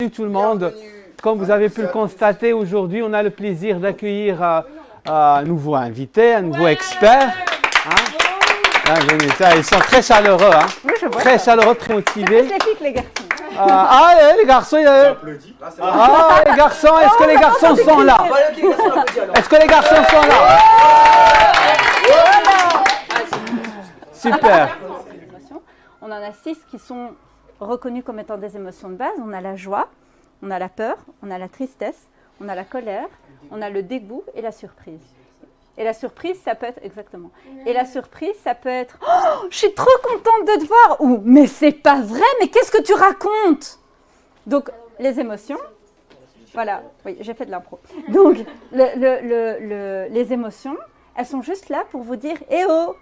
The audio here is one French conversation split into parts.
Salut tout le monde. Comme vous avez pu le constater, aujourd'hui, on a le plaisir d'accueillir un nouveau invité, un nouveau expert. Bienvenue. Ils sont très chaleureux, hein. Oui, je vois très ça. chaleureux, très motivés. C'est les les garçons. Les garçons, les garçons, est-ce que les garçons sont là? Est-ce que les garçons sont là? Super. On en a 6 qui sont reconnus comme étant des émotions de base. On a la joie, on a la peur, on a la tristesse, on a la colère, on a le dégoût et la surprise. Et la surprise, ça peut être exactement. Et la surprise, ça peut être oh, je suis trop contente de te voir ou mais c'est pas vrai, mais qu'est-ce que tu racontes? Donc les émotions, voilà, oui, j'ai fait de l'impro. Donc les émotions, elles sont juste là pour vous dire eh oh,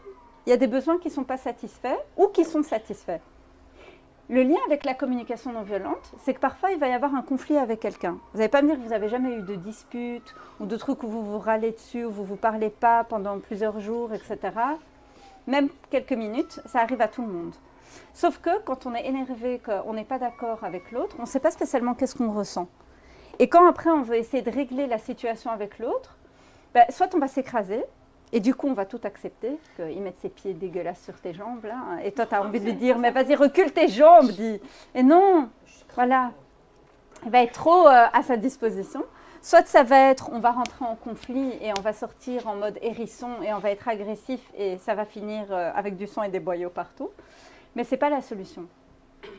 il y a des besoins qui ne sont pas satisfaits ou qui sont satisfaits. Le lien avec la communication non violente, c'est que parfois il va y avoir un conflit avec quelqu'un. Vous n'allez pas me dire que vous n'avez jamais eu de dispute ou de trucs où vous vous râlez dessus, où vous ne vous parlez pas pendant plusieurs jours, etc. Même quelques minutes, ça arrive à tout le monde. Sauf que quand on est énervé, qu'on n'est pas d'accord avec l'autre, on ne sait pas spécialement qu'est-ce qu'on ressent. Et quand après on veut essayer de régler la situation avec l'autre, soit on va s'écraser, et du coup, on va tout accepter, qu'il mette ses pieds dégueulasses sur tes jambes, là. Et toi, tu as envie de lui dire, mais vas-y, recule tes jambes, dis. Et non, voilà. Il va être trop à sa disposition. Soit ça va être, on va rentrer en conflit et on va sortir en mode hérisson et on va être agressif et ça va finir avec du sang et des boyaux partout. Mais ce n'est pas la solution.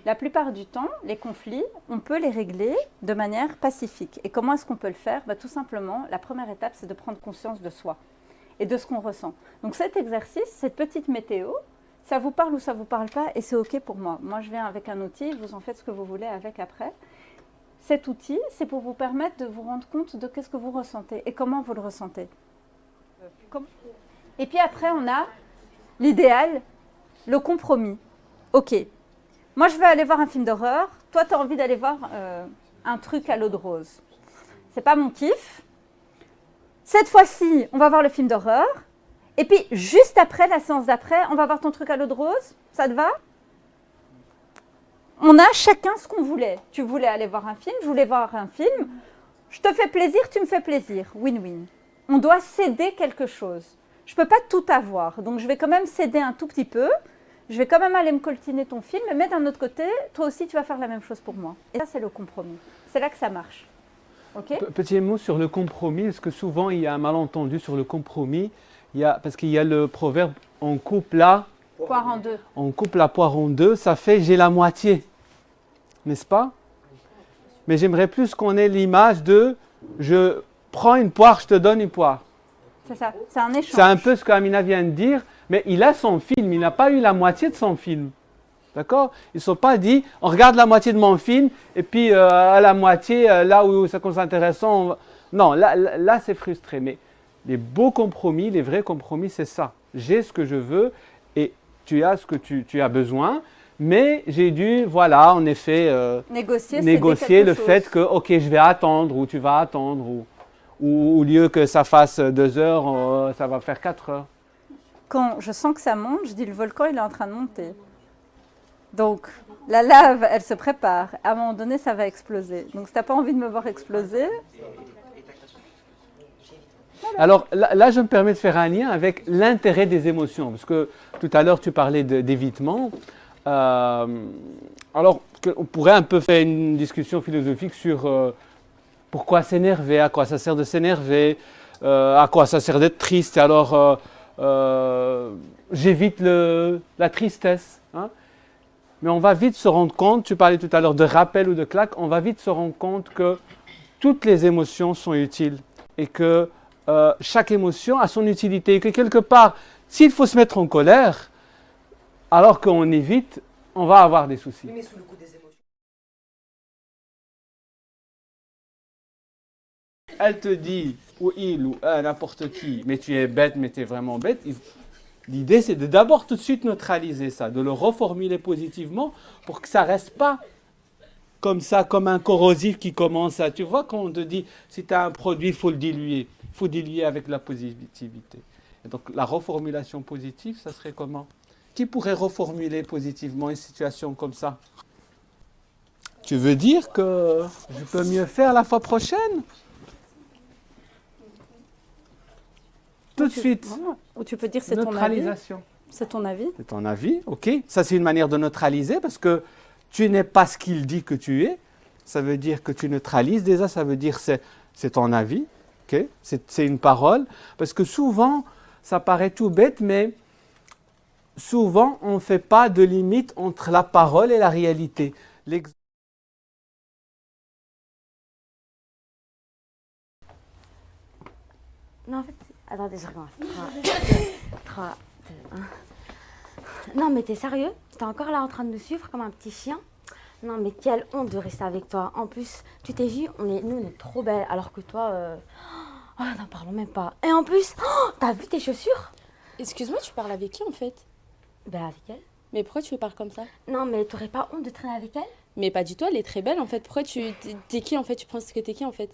La plupart du temps, les conflits, on peut les régler de manière pacifique. Et comment est-ce qu'on peut le faire? Tout simplement, la première étape, c'est de prendre conscience de soi et de ce qu'on ressent. Donc cet exercice, cette petite météo, ça vous parle ou ça ne vous parle pas et c'est OK pour moi. Moi, je viens avec un outil, vous en faites ce que vous voulez avec après. Cet outil, c'est pour vous permettre de vous rendre compte de qu'est-ce que vous ressentez et comment vous le ressentez. Et puis après, on a l'idéal, le compromis. OK, moi je veux aller voir un film d'horreur, toi tu as envie d'aller voir un truc à l'eau de rose. C'est pas mon kiff. Cette fois-ci, on va voir le film d'horreur. Et puis, juste après, la séance d'après, on va voir ton truc à l'eau de rose. Ça te va? On a chacun ce qu'on voulait. Tu voulais aller voir un film, je voulais voir un film. Je te fais plaisir, tu me fais plaisir. Win-win. On doit céder quelque chose. Je ne peux pas tout avoir. Donc, je vais quand même céder un tout petit peu. Je vais quand même aller me coltiner ton film. Mais d'un autre côté, toi aussi, tu vas faire la même chose pour moi. Et ça, c'est le compromis. C'est là que ça marche. Okay. Petit mot sur le compromis, parce que souvent il y a un malentendu sur le compromis, parce qu'il y a le proverbe « on coupe la poire en deux ». On coupe la poire en deux, ça fait « j'ai la moitié », n'est-ce pas? Mais j'aimerais plus qu'on ait l'image de « je prends une poire, je te donne une poire ». C'est ça, c'est un échange. C'est un peu ce qu'Amina vient de dire, mais il a son film, il n'a pas eu la moitié de son film. D'accord? Ils ne sont pas dit, on regarde la moitié de mon film, et puis à la moitié, là où ça commence intéressant, non, là c'est frustré. Mais les beaux compromis, les vrais compromis, c'est ça. J'ai ce que je veux, et tu as ce que tu as besoin, mais j'ai dû, voilà, en effet, négocier le fait que, ok, je vais attendre, ou tu vas attendre, ou au lieu que ça fasse 2 heures, ça va faire 4 heures. Quand je sens que ça monte, je dis, le volcan, il est en train de monter. Donc, la lave, elle se prépare. À un moment donné, ça va exploser. Donc, si tu n'as pas envie de me voir exploser... Voilà. Alors, là, je me permets de faire un lien avec l'intérêt des émotions. Parce que tout à l'heure, tu parlais d'évitement. Alors, on pourrait un peu faire une discussion philosophique sur pourquoi s'énerver, à quoi ça sert de s'énerver, à quoi ça sert d'être triste. Alors, j'évite la tristesse, hein. Mais on va vite se rendre compte, tu parlais tout à l'heure de rappel ou de claque, on va vite se rendre compte que toutes les émotions sont utiles et que chaque émotion a son utilité et que quelque part, s'il faut se mettre en colère, alors qu'on évite, on va avoir des soucis. Mais sous le coup des émotions. Elle te dit, ou il ou n'importe qui, mais tu es bête, mais tu es vraiment bête. L'idée, c'est de d'abord tout de suite neutraliser ça, de le reformuler positivement pour que ça ne reste pas comme ça, comme un corrosif qui commence à... Tu vois, quand on te dit, si tu as un produit, il faut le diluer. Il faut diluer avec la positivité. Et donc, la reformulation positive, ça serait comment? Qui pourrait reformuler positivement une situation comme ça? Tu veux dire que je peux mieux faire la fois prochaine? Tout de suite. Voilà. Ou tu peux dire c'est ton avis. Neutralisation. C'est ton avis. C'est ton avis, ok. Ça, c'est une manière de neutraliser parce que tu n'es pas ce qu'il dit que tu es. Ça veut dire que tu neutralises. Déjà, ça veut dire que c'est ton avis, ok. C'est une parole. Parce que souvent, ça paraît tout bête, mais souvent, on ne fait pas de limite entre la parole et la réalité. Non, en fait, attendez, je recommence. 3, 2, 1. Non, mais t'es sérieux? T'es encore là en train de me suivre comme un petit chien? Non, mais quelle honte de rester avec toi. En plus, tu t'es vu, nous, on est trop belles, alors que toi, oh, n'en parlons même pas. Et en plus, oh, t'as vu tes chaussures? Excuse-moi, tu parles avec qui en fait? Ben, avec elle. Mais pourquoi tu lui parles comme ça? Non, mais t'aurais pas honte de traîner avec elle? Mais pas du tout, elle est très belle en fait. Pourquoi t'es qui en fait? Tu penses que t'es qui en fait?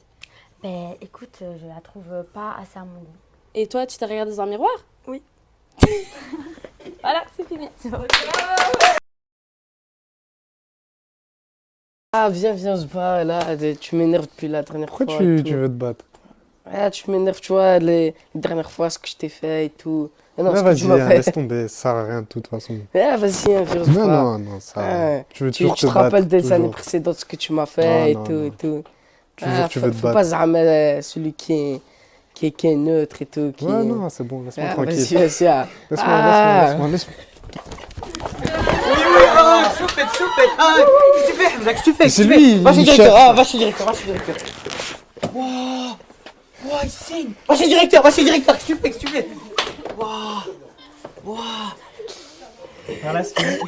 Ben, écoute, je la trouve pas assez à mon goût. Et toi, tu t'es regardé dans un miroir? Oui. Voilà, c'est fini. Ah, viens, se bat, là, tu m'énerves depuis la dernière Pourquoi fois. tu et tout. veux te battre? Ah, tu m'énerves, tu vois, les dernières fois, ce que je t'ai fait et tout. Ah non, Ouais, ce que vas-y, tu m'as hein, fait. laisse tomber, ça sert à rien de toute façon. Ah, vas-y, hein, viens, se Non, bat. non, ça. Ah, Tu veux tu toujours te te battre. rappelles des années toujours. précédentes, ce que tu m'as fait Ah, et non, tout, non. et tout. Toujours, tu veux te faut battre. pas z'armer celui qui est neutre et tout. Ouais, non, c'est bon, laisse-moi Ah, tranquille. vas-y, vas-y. Ah. Laisse-moi. Qu'est-ce que tu fais? C'est lui, Va chez le il directeur, cherche. va chez le directeur, va chez le directeur. Wow, il saigne. Va chez le directeur, qu'est-ce que tu fais? Wow. Voilà, c'est fini.